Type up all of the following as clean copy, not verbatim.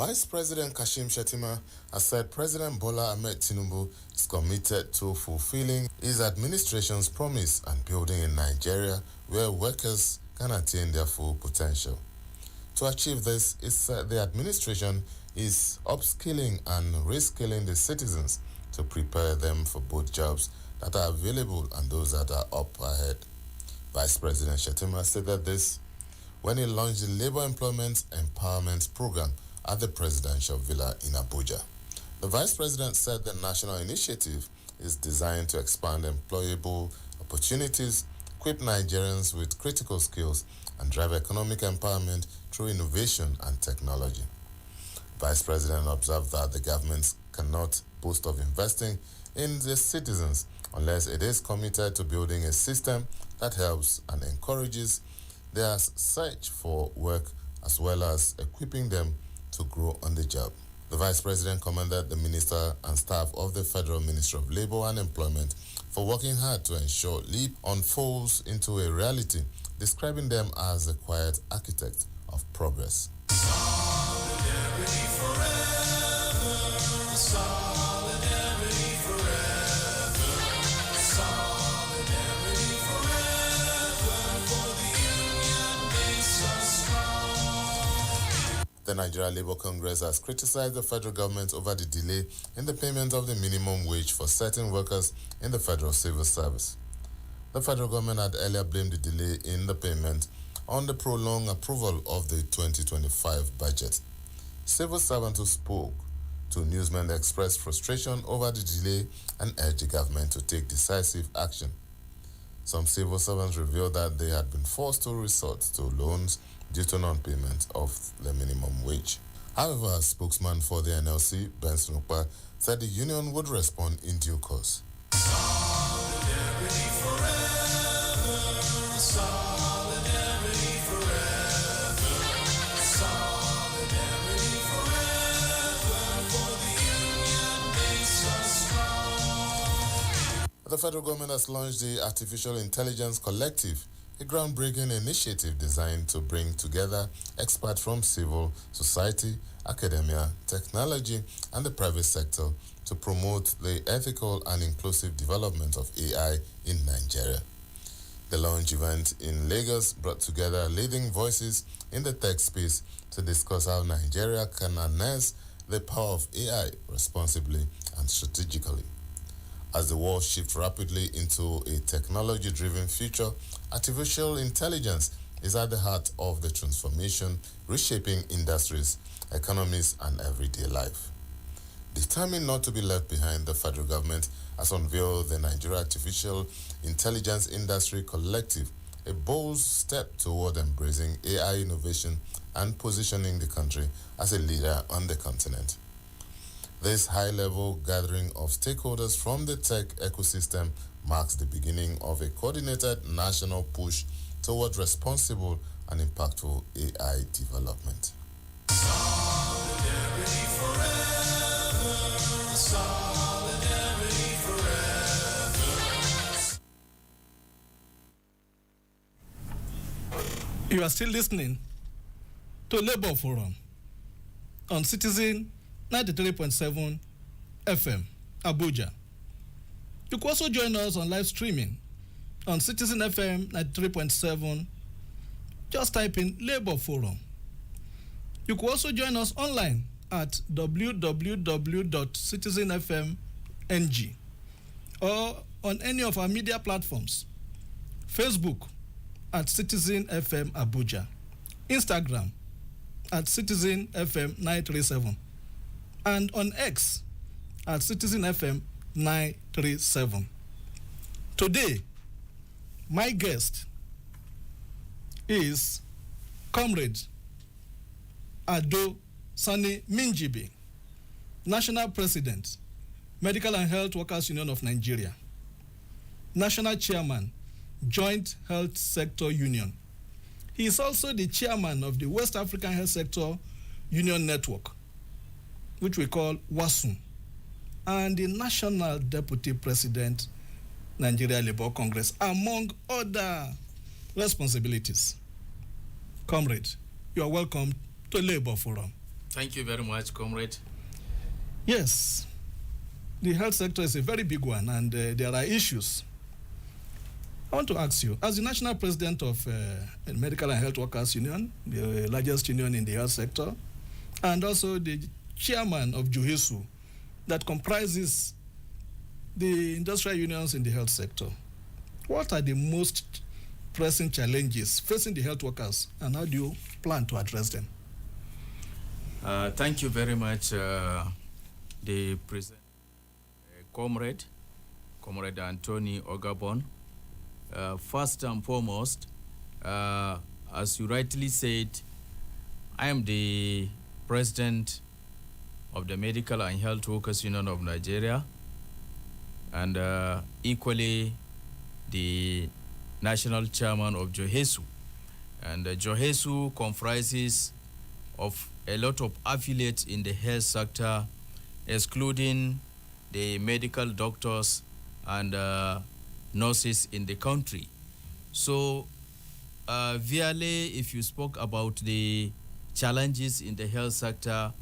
Vice President Kashim Shettima has said President Bola Ahmed Tinubu is committed to fulfilling his administration's promise and building a Nigeria where workers can attain their full potential. To achieve this, he said the administration is upskilling and reskilling the citizens to prepare them for both jobs that are available and those that are up ahead. Vice President Shettima stated this when he launched the Labor Employment Empowerment Program at the Presidential Villa in Abuja. The Vice President said the national initiative is designed to expand employable opportunities, equip Nigerians with critical skills, and drive economic empowerment through innovation and technology. Vice President observed that the government cannot boast of investing in the citizens unless it is committed to building a system that helps and encourages their search for work as well as equipping them to grow on the job. The Vice President commended the Minister and staff of the Federal Ministry of Labor and Employment for working hard to ensure LEAP unfolds into a reality, describing them as the quiet architect of progress. Solidarity forever, solidarity forever, solidarity forever, for the union makes us strong. The Nigeria Labour Congress has criticized the federal government over the delay in the payment of the minimum wage for certain workers in the federal civil service. The federal government had earlier blamed the delay in the payment on the prolonged approval of the 2025 budget. Civil servants who spoke to newsmen expressed frustration over the delay and urged the government to take decisive action. Some civil servants revealed that they had been forced to resort to loans due to non-payment of the minimum wage. However, a spokesman for the NLC, Benson Okpa, said the union would respond in due course. Solidarity forever, solidarity forever, solidarity forever, for the union makes us strong. The federal government has launched the Artificial Intelligence Collective, a groundbreaking initiative designed to bring together experts from civil society, academia, technology, and the private sector to promote the ethical and inclusive development of AI in Nigeria. The launch event in Lagos brought together leading voices in the tech space to discuss how Nigeria can harness the power of AI responsibly and strategically. As the world shifts rapidly into a technology-driven future, artificial intelligence is at the heart of the transformation, reshaping industries, economies, and everyday life. Determined not to be left behind, the federal government has unveiled the Nigeria Artificial Intelligence Industry Collective, a bold step toward embracing AI innovation and positioning the country as a leader on the continent. This high-level gathering of stakeholders from the tech ecosystem marks the beginning of a coordinated national push toward responsible and impactful AI development. Solidarity forever, solidarity forever. You are still listening to Labour Forum on Citizen 93.7 FM, Abuja. You can also join us on live streaming on Citizen FM 93.7. Just type in Labour Forum. You can also join us online at www.citizenfm.ng or on any of our media platforms. Facebook at Citizen FM Abuja, Instagram at Citizen FM 937, and on X at Citizen FM 937. Today, my guest is Comrade Ado Sani Minjibi, National President, Medical and Health Workers Union of Nigeria, National Chairman, Joint Health Sector Union. He is also the chairman of the West African Health Sector Union Network, which we call WASUN, and the National Deputy President, Nigeria Labour Congress, among other responsibilities. Comrade, you are welcome to Labour Forum. Thank you very much, comrade. Yes, the health sector is a very big one, and there are issues. I want to ask you, as the national president of Medical and Health Workers Union, the largest union in the health sector, and also the chairman of JOHESU, that comprises the industrial unions in the health sector, what are the most pressing challenges facing the health workers, and how do you plan to address them? Thank you very much, the president, comrade Anthony Ogabon. First and foremost, as you rightly said, I am the president of the Medical and Health Workers Union of Nigeria, and equally the national chairman of JOHESU. And JOHESU comprises of a lot of affiliates in the health sector, excluding the medical doctors and nurses in the country. So, Viale, if you spoke about the challenges in the health sector,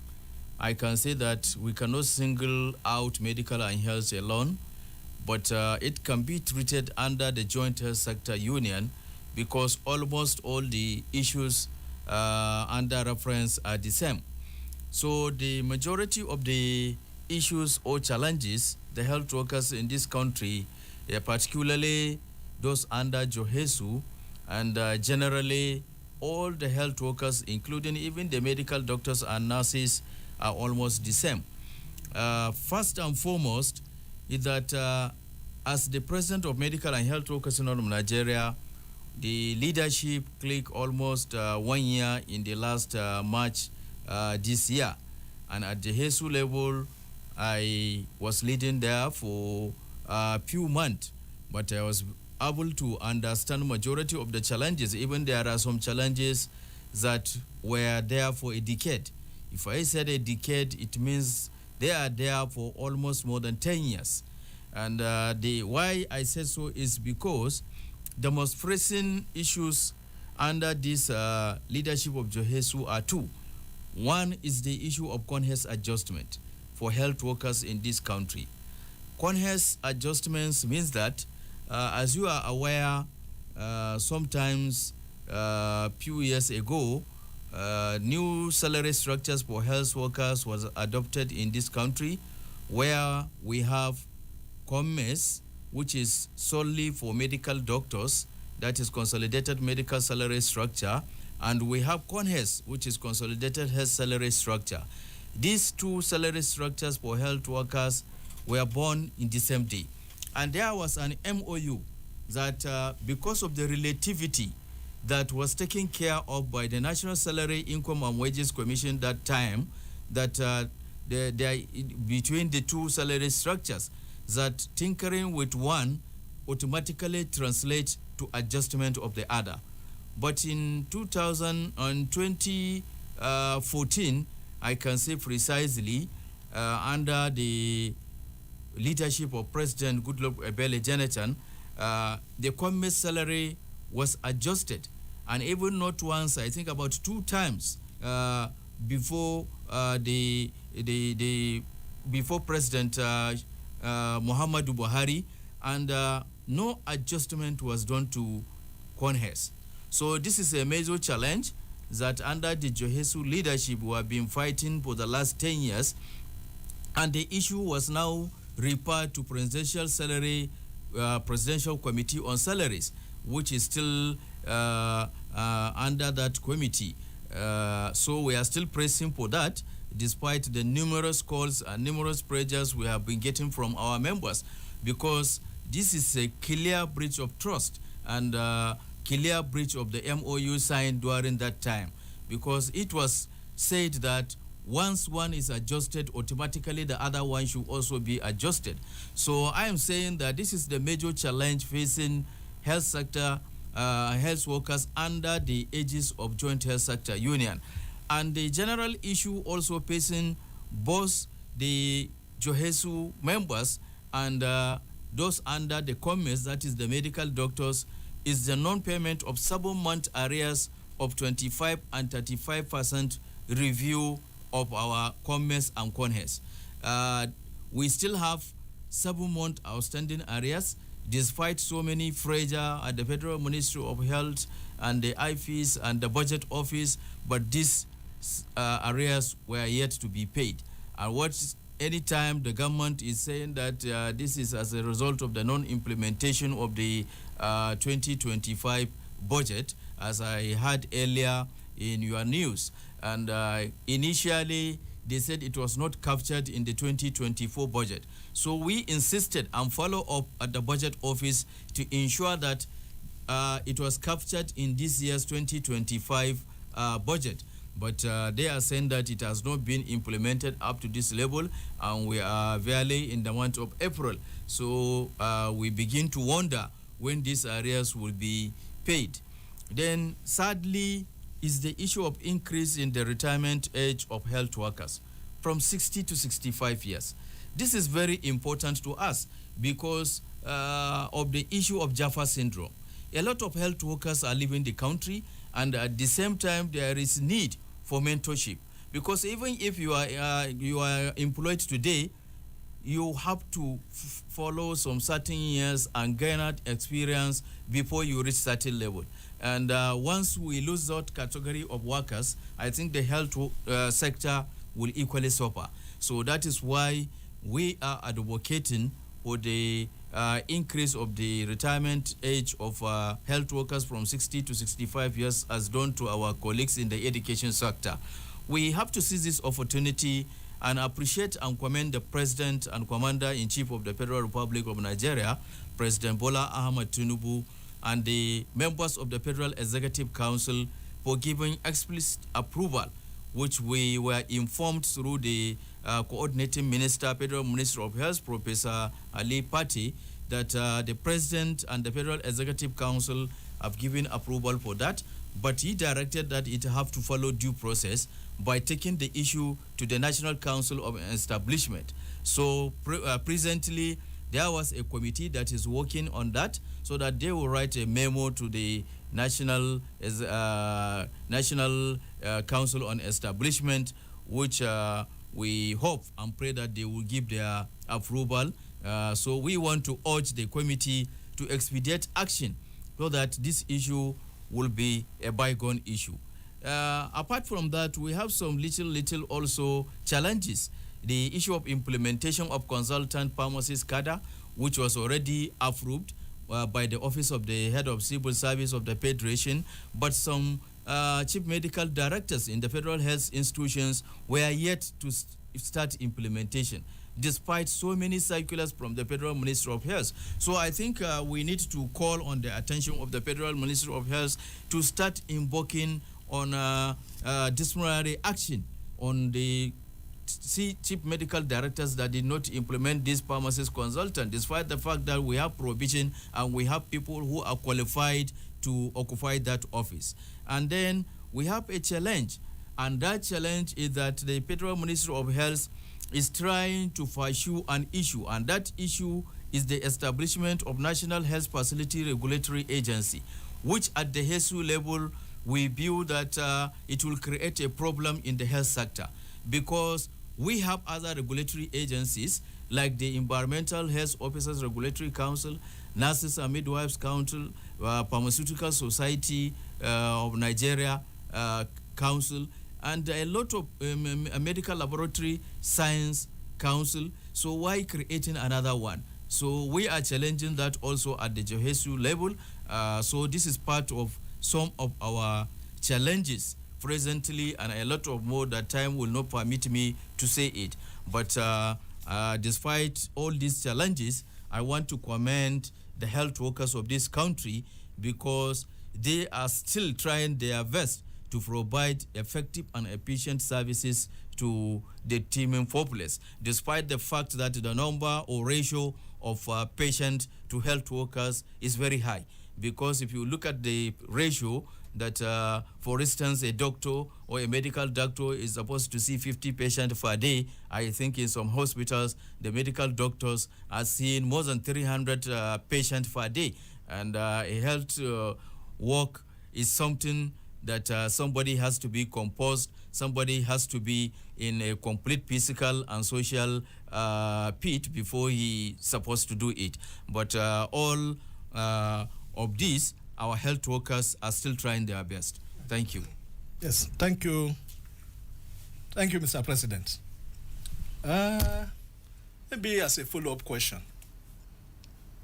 I can say that we cannot single out medical and health alone, but it can be treated under the Joint Health Sector Union, because almost all the issues under reference are the same. So the majority of the issues or challenges the health workers in this country, particularly those under JOHESU, and generally all the health workers, including even the medical doctors and nurses, are almost the same. First and foremost is that as the president of Medical and Health Workers Union of Nigeria, the leadership clicked almost 1 year in the last March this year. And at the JOHESU level, I was leading there for a few months, but I was able to understand majority of the challenges. Even there are some challenges that were there for a decade. If I said a decade, it means they are there for almost more than 10 years. And the why I said so is because the most pressing issues under this leadership of JOHESU are two. One is the issue of CONHES adjustment for health workers in this country. CONHES adjustments means that, as you are aware, sometimes few years ago, new salary structures for health workers was adopted in this country, where we have CONMES, which is solely for medical doctors, that is consolidated medical salary structure, and we have CONHES, which is consolidated health salary structure. These two salary structures for health workers were born in the same day. And there was an MOU that because of the relativity that was taken care of by the National Salary, Income and Wages Commission that time, that between the two salary structures, that tinkering with one automatically translates to adjustment of the other. But in 2014, I can say precisely, under the leadership of President Goodluck Ebele Jonathan, the CONMES salary was adjusted, and even not once, I think about 2 times before before President Muhammadu Buhari, and no adjustment was done to CONHES. So this is a major challenge that under the JOHESU leadership we have been fighting for the last 10 years, and the issue was now referred to Presidential Committee on Salaries, which is still under that committee. So we are still pressing for that, despite the numerous calls and numerous pressures we have been getting from our members, because this is a clear breach of trust and clear breach of the MOU signed during that time, because it was said that once one is adjusted, automatically the other one should also be adjusted. So I am saying that this is the major challenge facing health sector, health workers under the aegis of Joint Health Sector Union. And the general issue also facing both the JOHESU members and those under the CONMES, that is the medical doctors, is the non-payment of 7-month arrears of 25 and 35% review of our commerce and conhests. We still have 7 months outstanding arrears, despite so many pressure at the Federal Ministry of Health and the IFES and the Budget Office, but these arrears were yet to be paid. And anytime the government is saying that this is as a result of the non-implementation of the 2025 budget, as I heard earlier in your news, and initially they said it was not captured in the 2024 budget. So we insisted and follow up at the Budget Office to ensure that it was captured in this year's 2025 budget. But they are saying that it has not been implemented up to this level, and we are barely in the month of April. So we begin to wonder when these arrears will be paid. Then sadly is the issue of increase in the retirement age of health workers from 60 to 65 years. This is very important to us because of the issue of Jaffa syndrome. A lot of health workers are leaving the country, and at the same time there is need for mentorship, because even if you are employed today, you have to follow some certain years and gain that experience before you reach certain level. And once we lose that category of workers, I think the health sector will equally suffer. So that is why we are advocating for the increase of the retirement age of health workers from 60 to 65 years as done to our colleagues in the education sector. We have to seize this opportunity and appreciate and commend the President and Commander-in-Chief of the Federal Republic of Nigeria, President Bola Ahmed Tinubu, and the members of the Federal Executive Council for giving explicit approval, which we were informed through the coordinating minister, Federal Minister of Health, Professor Ali Pati, that the President and the Federal Executive Council have given approval for that, but he directed that it have to follow due process by taking the issue to the National Council of Establishment. So presently, there was a committee that is working on that, so that they will write a memo to the National Council on Establishment, which we hope and pray that they will give their approval. So we want to urge the committee to expedite action so that this issue will be a bygone issue. Apart from that, we have some little also challenges. The issue of implementation of consultant pharmacist cadre, which was already approved by the Office of the Head of Civil Service of the Federation, but some chief medical directors in the federal health institutions were yet to start implementation, despite so many circulars from the Federal Ministry of Health. So I think we need to call on the attention of the Federal Ministry of Health to start invoking on disciplinary action on the chief medical directors that did not implement this pharmacist consultant, despite the fact that we have provision and we have people who are qualified to occupy that office. And then we have a challenge, and that challenge is that the Federal Ministry of Health is trying to pursue an issue, and that issue is the establishment of National Health Facility Regulatory Agency, which at the HESU level we view that it will create a problem in the health sector, because we have other regulatory agencies like the Environmental Health Officers Regulatory Council, Nurses and Midwives Council, Pharmaceutical Society of Nigeria Council, and a lot of Medical Laboratory Science Council. So why creating another one? So we are challenging that also at the JOHESU level. So this is part of some of our challenges presently, and a lot of more that time will not permit me to say it. But despite all these challenges, I want to commend the health workers of this country, because they are still trying their best to provide effective and efficient services to the teeming populace, despite the fact that the number or ratio of patients to health workers is very high. Because if you look at the ratio that, for instance, a doctor or a medical doctor is supposed to see 50 patients per day, I think in some hospitals, the medical doctors are seeing more than 300 patients per day. And a health work is something that somebody has to be composed, somebody has to be in a complete physical and social pit before he supposed to do it. But all of these, our health workers are still trying their best. Thank you. Yes, thank you. Thank you, Mr. President. Maybe as a follow-up question,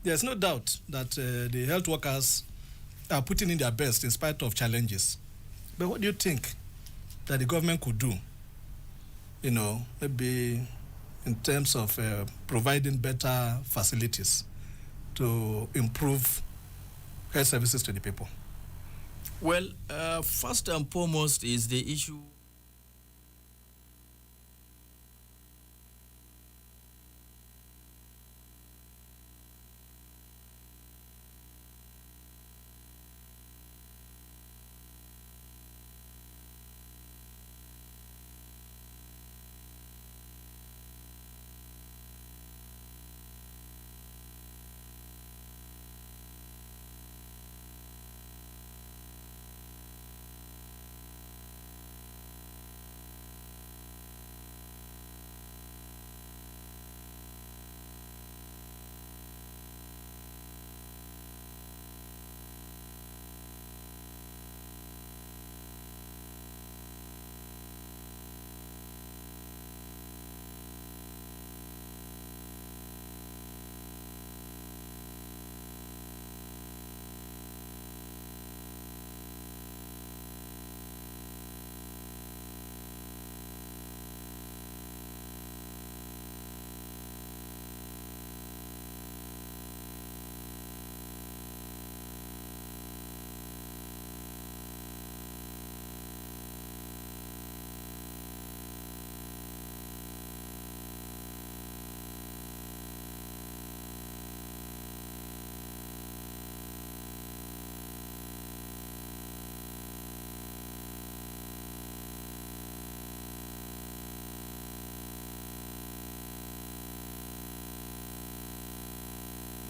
there's no doubt that the health workers are putting in their best in spite of challenges. But what do you think that the government could do, you know, maybe in terms of providing better facilities to improve health services to the people? Well, first and foremost is the issue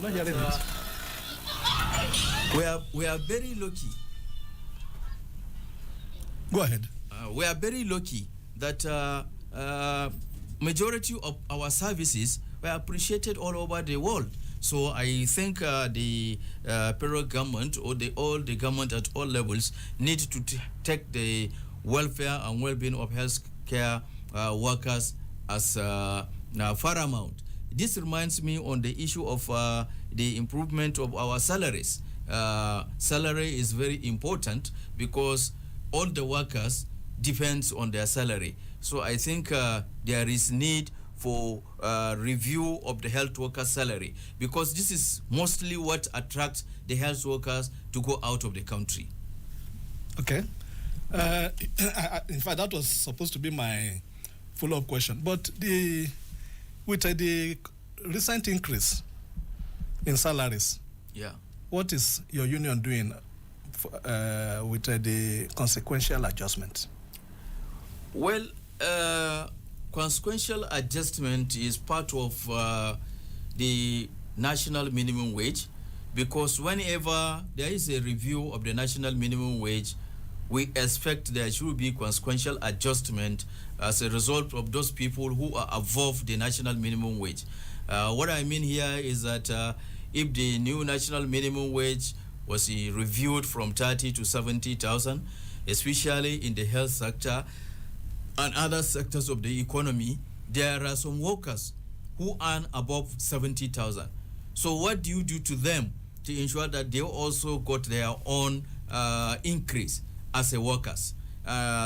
Not hearing it. we are very lucky. Go ahead. We are very lucky that majority of our services were appreciated all over the world. So I think the federal government or all the government at all levels need to take the welfare and well-being of healthcare workers as paramount. This reminds me on the issue of the improvement of our salaries. Salary is very important because all the workers depends on their salary. So I think there is need for review of the health workers' salary because this is mostly what attracts the health workers to go out of the country. Okay. In fact, that was supposed to be my follow-up question. But with the recent increase in salaries, yeah, what is your union doing with the consequential adjustment? Well, consequential adjustment is part of the national minimum wage because whenever there is a review of the national minimum wage, we expect there should be consequential adjustment as a result of those people who are above the national minimum wage. What I mean here is that if the new national minimum wage was reviewed from 30 to 70,000, especially in the health sector and other sectors of the economy, there are some workers who earn above 70,000. So what do you do to them to ensure that they also got their own increase as a workers?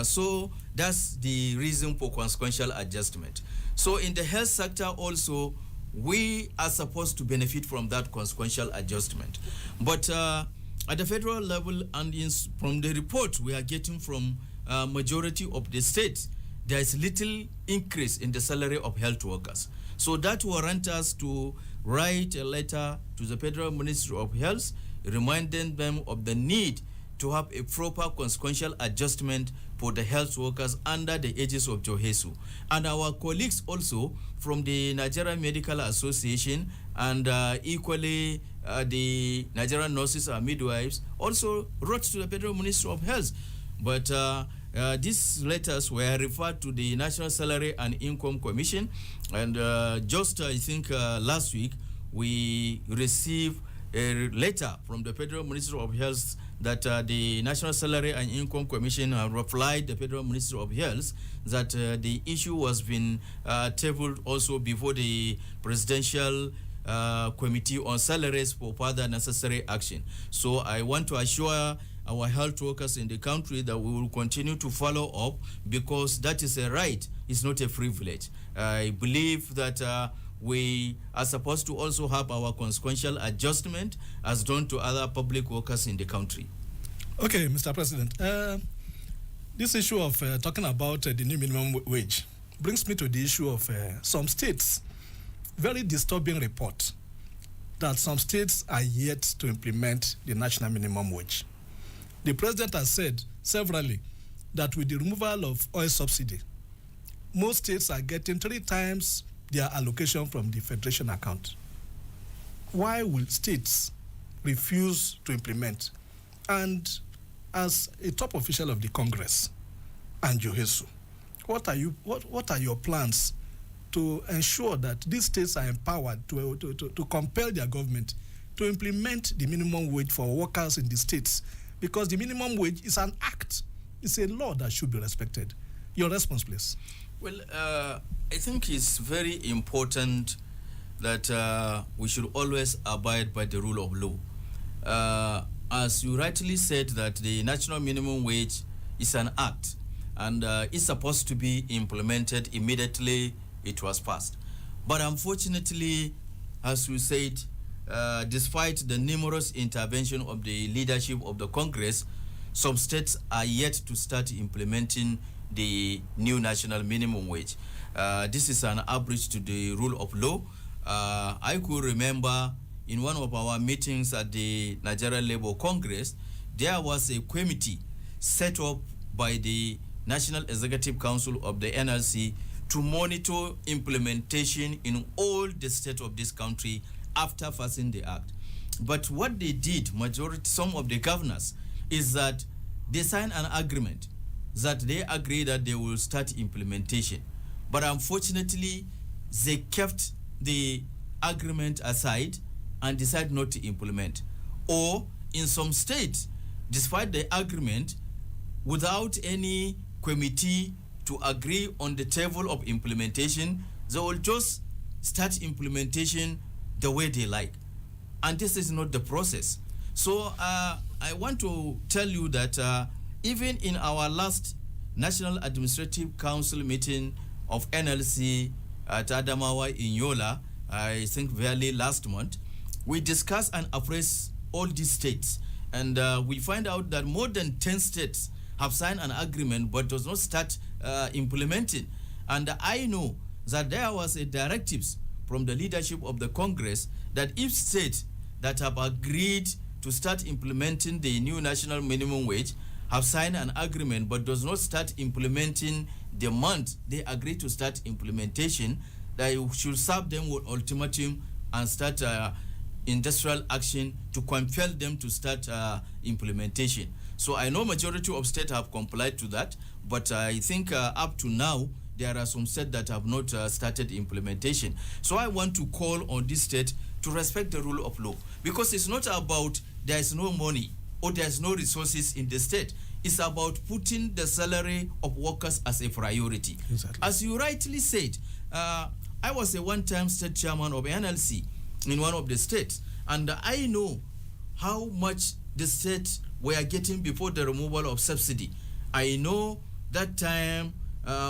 So that's the reason for consequential adjustment. So in the health sector also, we are supposed to benefit from that consequential adjustment. But at the federal level and from the report we are getting from majority of the states, there is little increase in the salary of health workers. So that warrants us to write a letter to the Federal Ministry of Health, reminding them of the need to have a proper consequential adjustment for the health workers under the aegis of JOHESU. And our colleagues also from the Nigerian Medical Association and equally the Nigerian Nurses and Midwives also wrote to the Federal Ministry of Health. But these letters were referred to the National Salary and Income Commission, and just I think last week we received a letter from the Federal Ministry of Health that the National Salary and Income Commission replied the Federal Ministry of Health that the issue was been tabled also before the Presidential Committee on Salaries for further necessary action. So I want to assure our health workers in the country that we will continue to follow up, because that is a right, it's not a privilege. I believe that we are supposed to also have our consequential adjustment as done to other public workers in the country. Okay, Mr. President. This issue of talking about the new minimum wage brings me to the issue of some states. Very disturbing report that some states are yet to implement the national minimum wage. The president has said severally that with the removal of oil subsidy, most states are getting 3 times their allocation from the federation account. Why will states refuse to implement? And as a top official of the Congress, Anjo Hesu, what are your plans to ensure that these states are empowered to compel their government to implement the minimum wage for workers in the states? Because the minimum wage is an act. It's a law that should be respected. Your response, please. Well, I think it's very important that we should always abide by the rule of law. As you rightly said, that the national minimum wage is an act, and it's supposed to be implemented immediately it was passed. But unfortunately, as you said, despite the numerous intervention of the leadership of the Congress, some states are yet to start implementing the new national minimum wage. This is an breach to the rule of law. I could remember in one of our meetings at the Nigeria Labour Congress, there was a committee set up by the National Executive Council of the NLC to monitor implementation in all the states of this country after passing the act. But what they did, some of the governors, is that they signed an agreement that they agree that they will start implementation. But unfortunately, they kept the agreement aside and decided not to implement. Or in some states, despite the agreement, without any committee to agree on the table of implementation, they will just start implementation the way they like. And this is not the process. So I want to tell you that even in our last National Administrative Council meeting of NLC at Adamawa in Yola, I think barely last month, we discussed and appraised all these states. And we find out that more than 10 states have signed an agreement but does not start implementing. And I know that there was a directives from the leadership of the Congress that if states that have agreed to start implementing the new national minimum wage have signed an agreement but does not start implementing the month they agree to start implementation, that you should serve them with ultimatum and start industrial action to compel them to start implementation. So I know majority of states have complied to that, but I think up to now, there are some states that have not started implementation. So I want to call on this state to respect the rule of law, because it's not about there is no money or there's no resources in the state. It's about putting the salary of workers as a priority. Exactly. As you rightly said, I was a one-time state chairman of NLC in one of the states, and I know how much the states were getting before the removal of subsidy. I know that time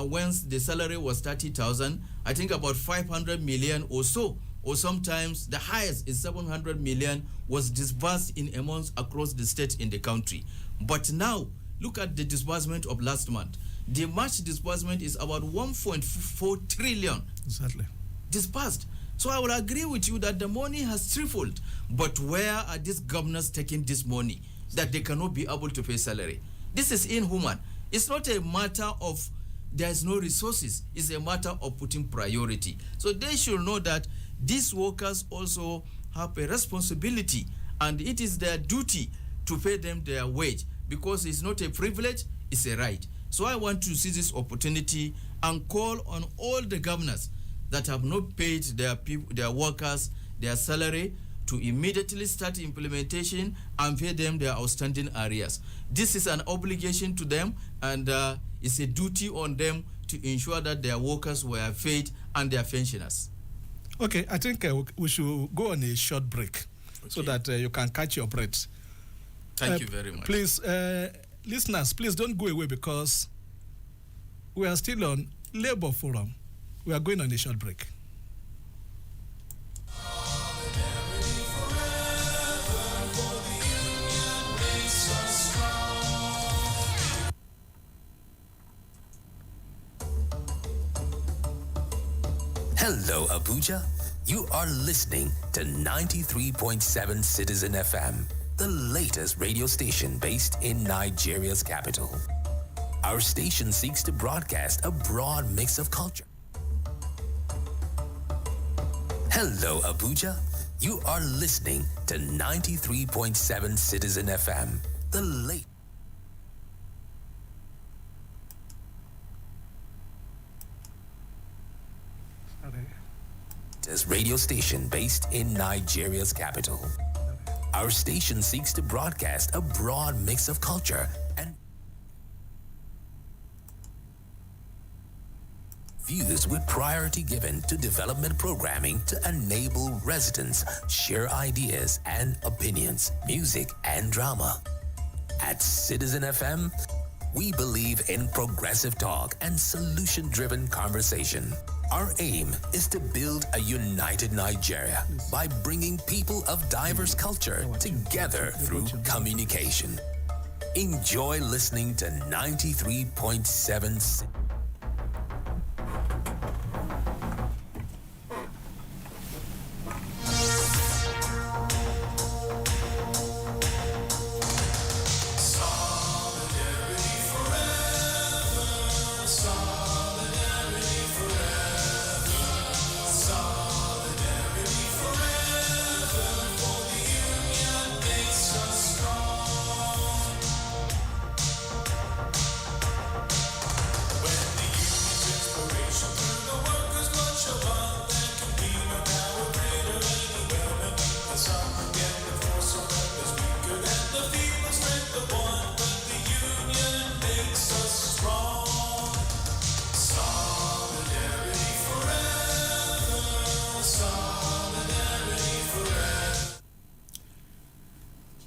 when the salary was 30,000, I think about 500 million or so, or sometimes the highest is 700 million was disbursed in amounts across the state in the country. But now, look at the disbursement of last month. The March disbursement is about 1.4 trillion Exactly. disbursed. So I will agree with you that the money has tripled. But where are these governors taking this money that they cannot be able to pay salary? This is inhuman. It's not a matter of there's no resources. It's a matter of putting priority. So they should know that these workers also have a responsibility, and it is their duty to pay them their wage, because it's not a privilege, it's a right. So I want to seize this opportunity and call on all the governors that have not paid their workers their salary to immediately start implementation and pay them their outstanding arrears. This is an obligation to them, and it's a duty on them to ensure that their workers were paid and their pensioners. Okay, I think we should go on a short break so that you can catch your breath. Thank you very much. Please, listeners, please don't go away because we are still on Labour Forum. We are going on a short break. Hello, Abuja. You are listening to 93.7 Citizen FM, the latest radio station based in Nigeria's capital. Our station seeks to broadcast a broad mix of culture. Hello, Abuja. You are listening to 93.7 Citizen FM, the latest radio station based in Nigeria's capital. Our station seeks to broadcast a broad mix of culture and views with priority given to development programming to enable residents share ideas and opinions, music and drama. At Citizen FM, we believe in progressive talk and solution-driven conversation. Our aim is to build a united Nigeria by bringing people of diverse culture together through communication. Enjoy listening to 93.7.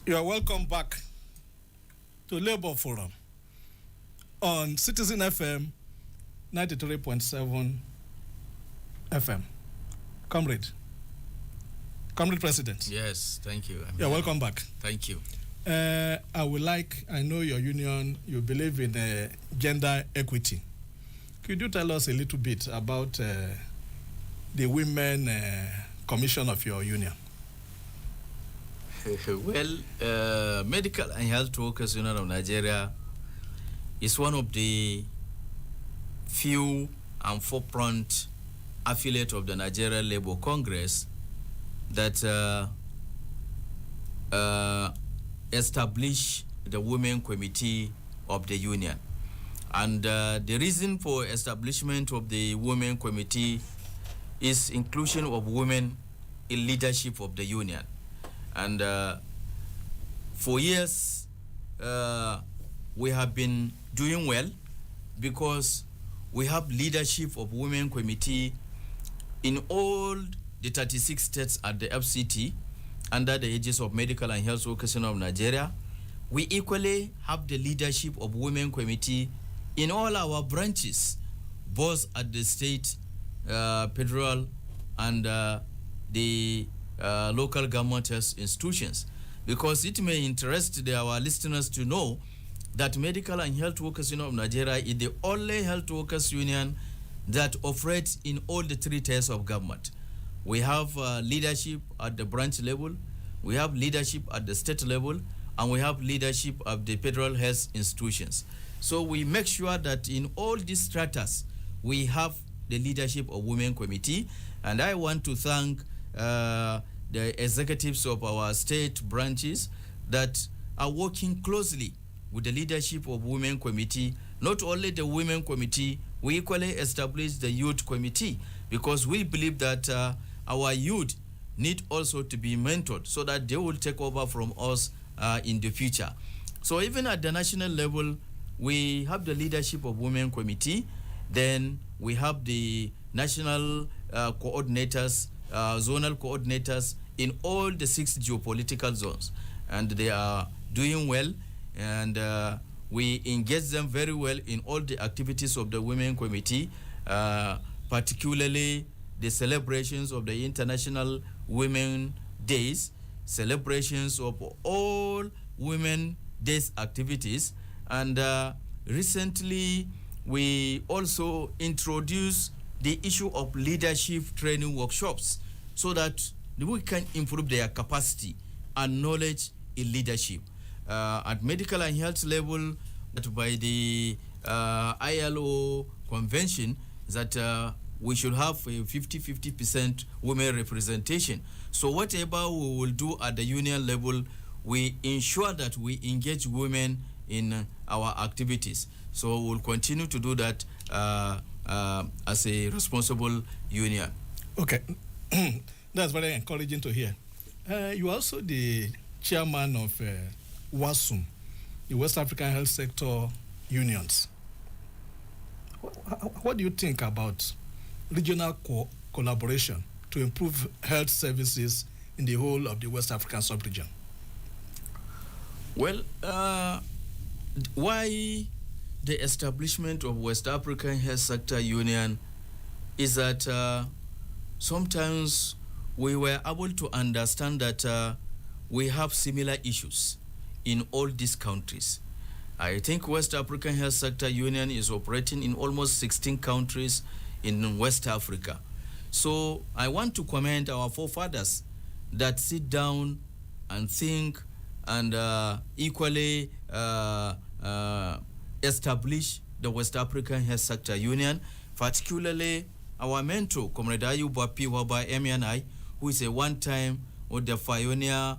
You are welcome back to Labour Forum on Citizen FM 93.7 FM. Comrade President. Yes, thank you. You're welcome back. Thank you. I know your union, you believe in gender equity. Could you tell us a little bit about the women commission of your union? Well, Medical and Health Workers Union of Nigeria is one of the few and forefront affiliate of the Nigeria Labour Congress that established the Women Committee of the Union. And the reason for establishment of the Women Committee is inclusion of women in leadership of the union. And for years, we have been doing well because we have leadership of Women Committee in all the 36 states at the FCT under the aegis of Medical and Health Workers Union of Nigeria. We equally have the leadership of Women Committee in all our branches, both at the state, federal, and the local government institutions, because it may interest our listeners to know that Medical and Health Workers Union of Nigeria is the only health workers union that operates in all the 3 tiers of government. We have leadership at the branch level, we have leadership at the state level, and we have leadership of the federal health institutions. So we make sure that in all these stratas, we have the leadership of Women Committee, and I want to thank the executives of our state branches that are working closely with the leadership of Women Committee, not only the Women Committee, we equally established the Youth Committee, because we believe that our youth need also to be mentored so that they will take over from us in the future. So even at the national level, we have the leadership of Women Committee, then we have the national coordinators, zonal coordinators in all the 6 geopolitical zones, and they are doing well, and we engage them very well in all the activities of the Women Committee, particularly the celebrations of the International Women Days, celebrations of all Women Days activities, and recently we also introduced the issue of leadership training workshops so that we can improve their capacity and knowledge in leadership. At medical and health level, by the ILO convention, that we should have a 50-50% women representation. So whatever we will do at the union level, we ensure that we engage women in our activities. So we'll continue to do that as a responsible union. Okay, that's very encouraging to hear. You are also the chairman of WASUM, the West African Health Sector Unions. What do you think about regional collaboration to improve health services in the whole of the West African sub-region? Well, why the establishment of West African Health Sector Union is that sometimes we were able to understand that we have similar issues in all these countries. I think West African Health Sector Union is operating in almost 16 countries in West Africa. So I want to commend our forefathers that sit down and think and equally establish the West African Health Sector Union, particularly our mentor, Comrade Ayub Wapi Waba MNI, who is a one-time or the pioneer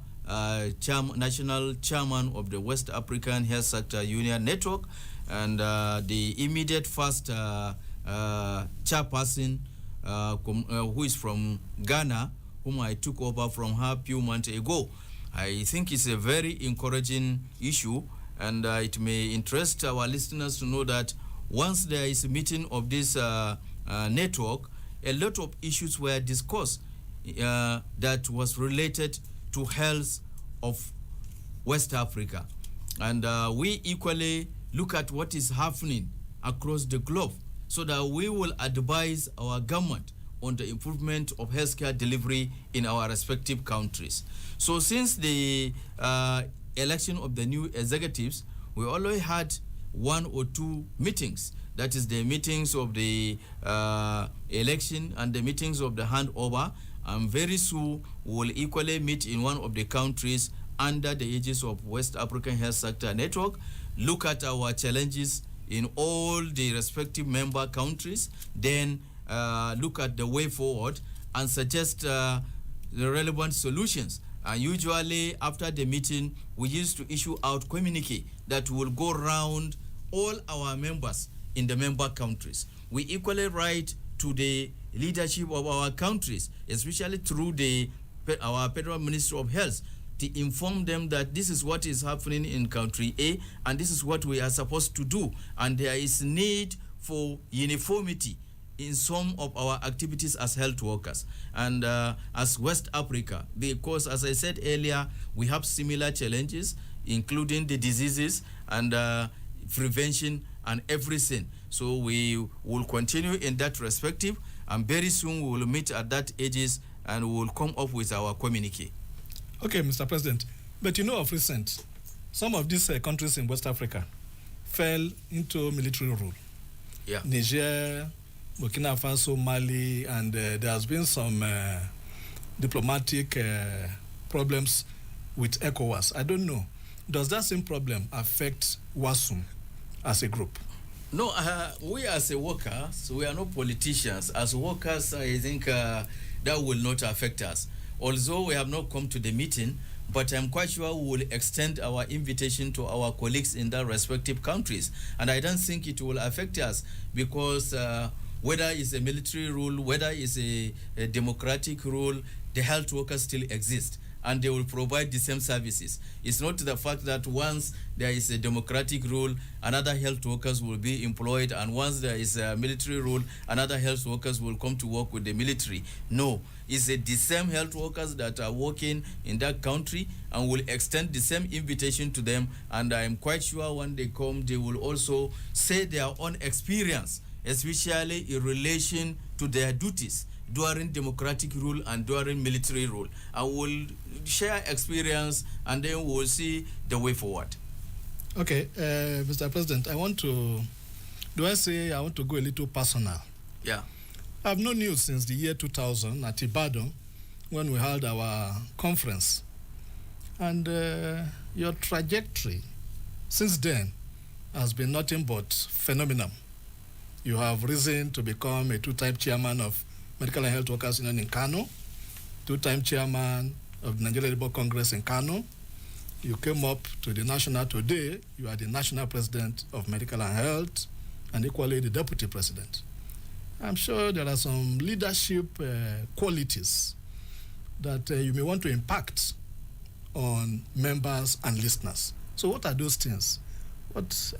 national chairman of the West African Health Sector Union Network, and the immediate first chairperson who is from Ghana, whom I took over from her a few months ago. I think it's a very encouraging issue, and it may interest our listeners to know that once there is a meeting of this network, a lot of issues were discussed that was related to health of West Africa. And we equally look at what is happening across the globe so that we will advise our government on the improvement of healthcare delivery in our respective countries. So since the election of the new executives, we already had 1 or 2 meetings. That is the meetings of the election and the meetings of the handover. And very soon we will equally meet in one of the countries under the aegis of West African Health Sector Network, look at our challenges in all the respective member countries, then look at the way forward and suggest the relevant solutions. And usually after the meeting, we used to issue out communique that will go around all our members in the member countries. We equally write to the leadership of our countries, especially through our Federal Ministry of Health, to inform them that this is what is happening in country A and this is what we are supposed to do. And there is need for uniformity in some of our activities as health workers and as West Africa, because as I said earlier, we have similar challenges, including the diseases and prevention and everything. So we will continue in that perspective, and very soon we will meet at that ages and we will come up with our communique. Okay, Mr. President, but you know of recent, some of these countries in West Africa fell into military rule. Yeah. Niger, Burkina Faso, Mali, and there has been some diplomatic problems with ECOWAS. I don't know. Does that same problem affect WASUM as a group? No, we as a workers, we are not politicians. As workers, I think that will not affect us. Although we have not come to the meeting, but I'm quite sure we will extend our invitation to our colleagues in their respective countries. And I don't think it will affect us because whether it's a military rule, whether it's a democratic rule, the health workers still exist and they will provide the same services. It's not the fact that once there is a democratic rule, another health workers will be employed, and once there is a military rule, another health workers will come to work with the military. No, it's the same health workers that are working in that country, and will extend the same invitation to them. And I'm quite sure when they come, they will also say their own experience, especially in relation to their duties during democratic rule and during military rule, and we'll share experience, and then we'll see the way forward. Okay, Mr. President, I want to go a little personal. Yeah. I've known you since the year 2000 at Ibadan when we held our conference. And your trajectory since then has been nothing but phenomenal. You have risen to become a two-time chairman of Medical and Health Workers Union in Kano, two-time chairman of the Nigeria Labour Congress in Kano. You came up to the national today. You are the national president of Medical and Health, and equally the deputy president. I'm sure there are some leadership qualities that you may want to impact on members and listeners. So what are those things? What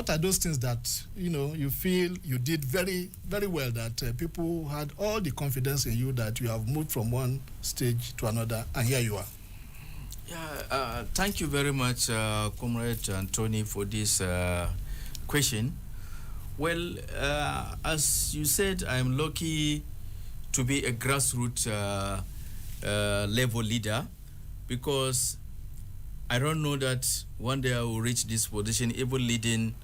are those things that you feel you did very, very well, that people had all the confidence in you that you have moved from one stage to another, and here you are? Yeah, thank you very much, Comrade Anthony, for this question. Well, as you said, I'm lucky to be a grassroots level leader, because I don't know that one day I will reach this position, even leading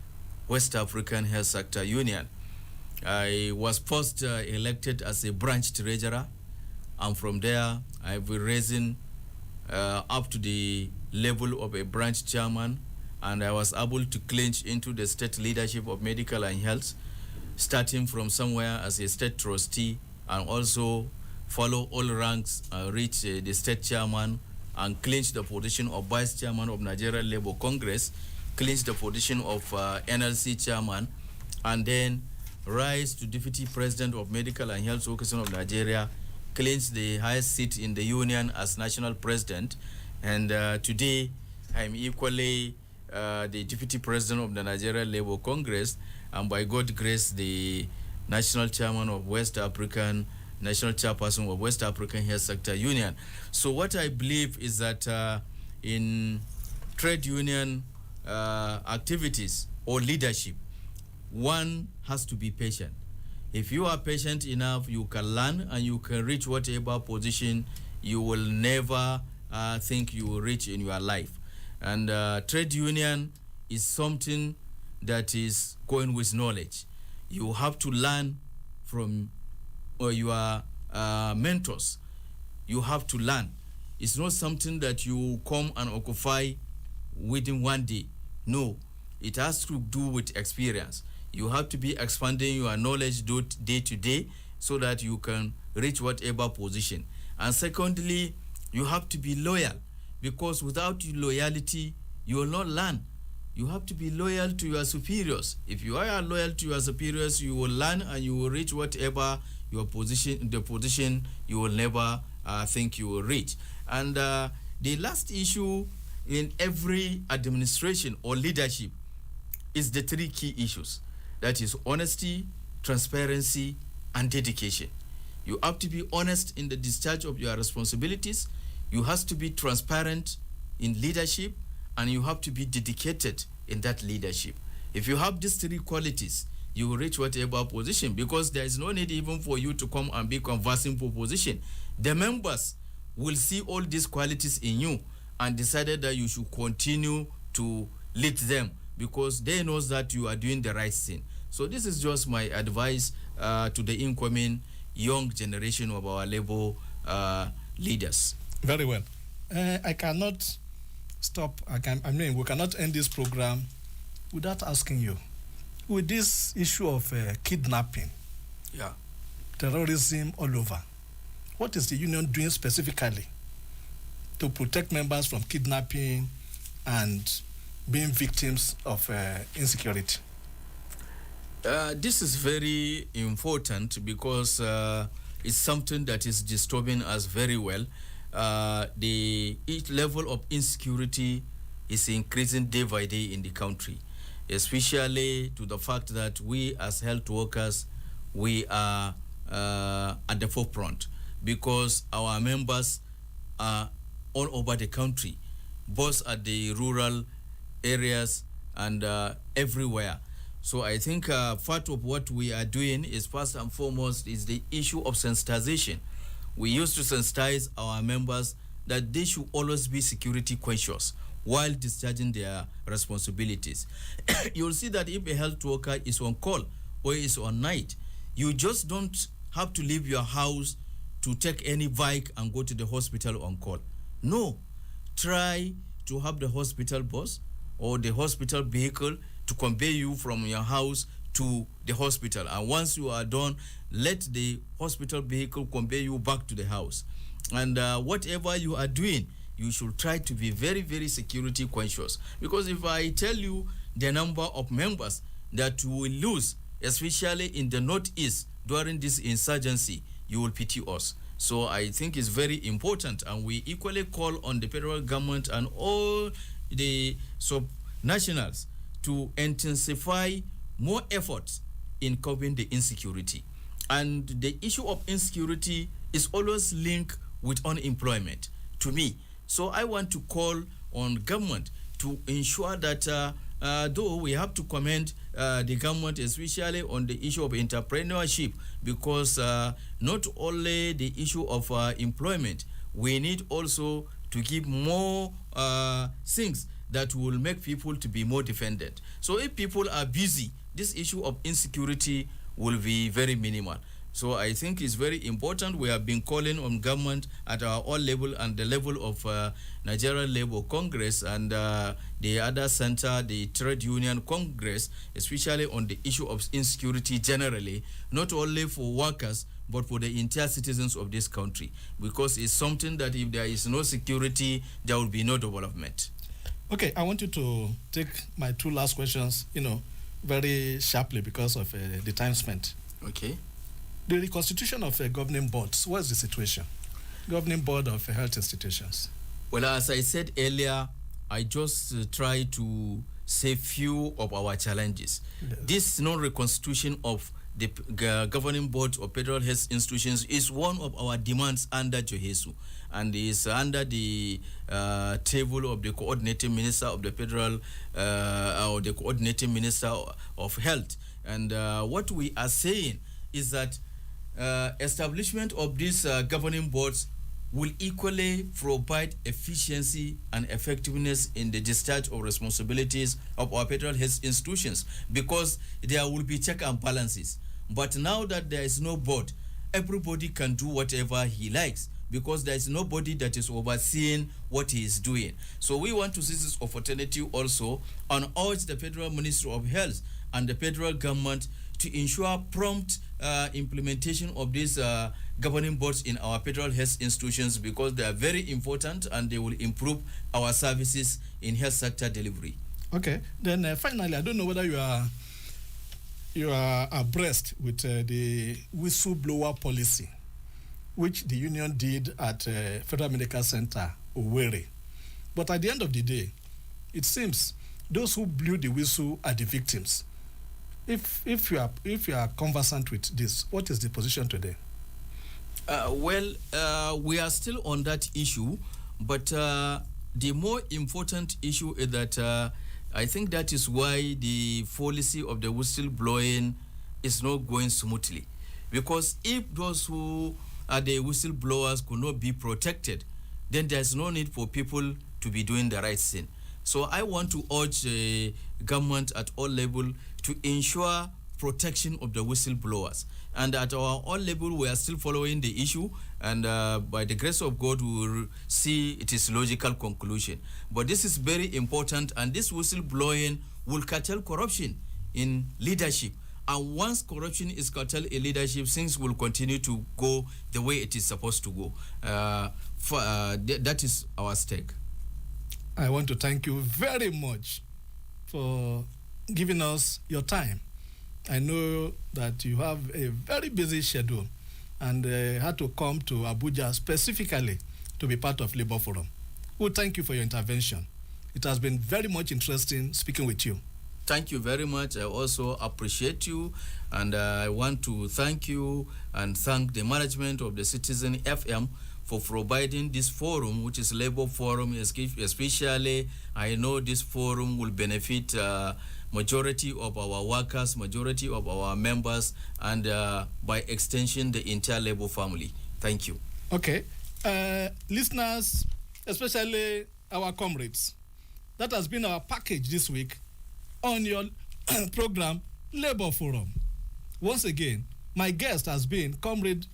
West African Health Sector Union. I was first elected as a branch treasurer, and from there I've been raising up to the level of a branch chairman, and I was able to clinch into the state leadership of medical and health, starting from somewhere as a state trustee, and also follow all ranks and reach the state chairman, and clinch the position of vice chairman of Nigeria Labour Congress, clinch the position of NLC chairman, and then rise to deputy president of Medical and Health Workers of Nigeria, clinch the highest seat in the union as national president, and today I'm equally the deputy president of the Nigeria Labour Congress, and by God's grace the national chairman of national chairperson of West African Health Sector Union. So what I believe is that in trade union activities or leadership, one has to be patient. If you are patient enough, you can learn and you can reach whatever position you will never think you will reach in your life. And trade union is something that is going with knowledge. You have to learn from your mentors. You have to learn. It's not something that you come and occupy within one day. No, it has to do with experience. You have to be expanding your knowledge day to day so that you can reach whatever position. And secondly, you have to be loyal, because without loyalty, you will not learn. You have to be loyal to your superiors. If you are loyal to your superiors, you will learn and you will reach whatever the position you will never think you will reach. And the last issue in every administration or leadership is the three key issues. That is honesty, transparency, and dedication. You have to be honest in the discharge of your responsibilities. You have to be transparent in leadership, and you have to be dedicated in that leadership. If you have these three qualities, you will reach whatever position, because there is no need even for you to come and be conversing for position. The members will see all these qualities in you and decided that you should continue to lead them, because they know that you are doing the right thing. So this is just my advice to the incoming young generation of our labor leaders. Very well. I cannot stop. We cannot end this program without asking you, with this issue of kidnapping, terrorism all over, what is the union doing specifically to protect members from kidnapping and being victims of insecurity? This is very important because it's something that is disturbing us very well. Each level of insecurity is increasing day by day in the country, especially to the fact that we as health workers, we are at the forefront because our members are all over the country, both at the rural areas and everywhere. So I think part of what we are doing is first and foremost is the issue of sensitization. We used to sensitize our members that they should always be security conscious while discharging their responsibilities. You'll see that if a health worker is on call or is on night, you just don't have to leave your house to take any bike and go to the hospital on call. No, try to have the hospital bus or the hospital vehicle to convey you from your house to the hospital. And once you are done, let the hospital vehicle convey you back to the house. And whatever you are doing, you should try to be very, very security conscious. Because if I tell you the number of members that we will lose, especially in the Northeast during this insurgency, you will pity us. So I think it's very important, and we equally call on the federal government and all the sub-nationals to intensify more efforts in curbing the insecurity. And the issue of insecurity is always linked with unemployment, to me. So I want to call on government to ensure that though we have to commend the government, especially on the issue of entrepreneurship, because not only the issue of employment, we need also to give more things that will make people to be more dependent. So if people are busy, this issue of insecurity will be very minimal. So I think it's very important. We have been calling on government at our all level and the level of Nigerian Labour Congress and the other center, the Trade Union Congress, especially on the issue of insecurity generally, not only for workers, but for the entire citizens of this country. Because it's something that if there is no security, there will be no development. Okay, I want you to take my two last questions, very sharply because of the time spent. Okay. The reconstitution of governing boards, what's the situation? Governing board of health institutions. Well, as I said earlier, I just try to say few of our challenges. Yes. This non-reconstitution of the governing board of federal health institutions is one of our demands under JOHESU, and is under the table of the coordinating minister of the federal or the coordinating minister of health. And what we are saying is that establishment of these governing boards will equally provide efficiency and effectiveness in the discharge of responsibilities of our federal health institutions, because there will be check and balances. But now that there is no board, everybody can do whatever he likes, because there is nobody that is overseeing what he is doing. So we want to seize this opportunity also and urge the Federal Ministry of Health and the federal government to ensure prompt implementation of these governing boards in our federal health institutions, because they are very important and they will improve our services in health sector delivery. Okay, then finally, I don't know whether you are abreast with the whistleblower policy, which the union did at Federal Medical Center, Owerri. But at the end of the day, it seems those who blew the whistle are the victims. If you are conversant with this, what is the position today? We are still on that issue, but the more important issue is that I think that is why the policy of the whistleblowing is not going smoothly. Because if those who are the whistleblowers could not be protected, then there's no need for people to be doing the right thing. So I want to urge the government at all levels to ensure protection of the whistleblowers. And at our all level, we are still following the issue, and by the grace of God, we will see its logical conclusion. But this is very important, and this whistleblowing will curtail corruption in leadership And once corruption is curtailed in leadership, things will continue to go the way it is supposed to go. That is our stake. I want to thank you very much for giving us your time. I know that you have a very busy schedule and had to come to Abuja specifically to be part of Labour Forum. Well, thank you for your intervention. It has been very much interesting speaking with you. Thank you very much. I also appreciate you, and I want to thank you and thank the management of the Citizen FM for providing this forum, which is Labour Forum. Especially, I know this forum will benefit majority of our workers, majority of our members, and by extension, the entire Labour family. Thank you. Okay. Listeners, especially our comrades, that has been our package this week on your program, Labour Forum. Once again, my guest has been Comrade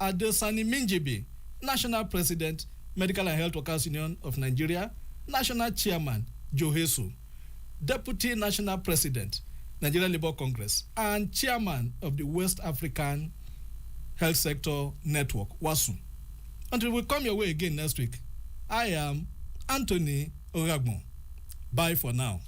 Adesani Minjibi, National President, Medical and Health Workers Union of Nigeria, National Chairman, Johesu, Deputy National President, Nigeria Labour Congress, and Chairman of the West African Health Sector Network, WASU. Until we come your way again next week, I am Anthony Oragbon. Bye for now.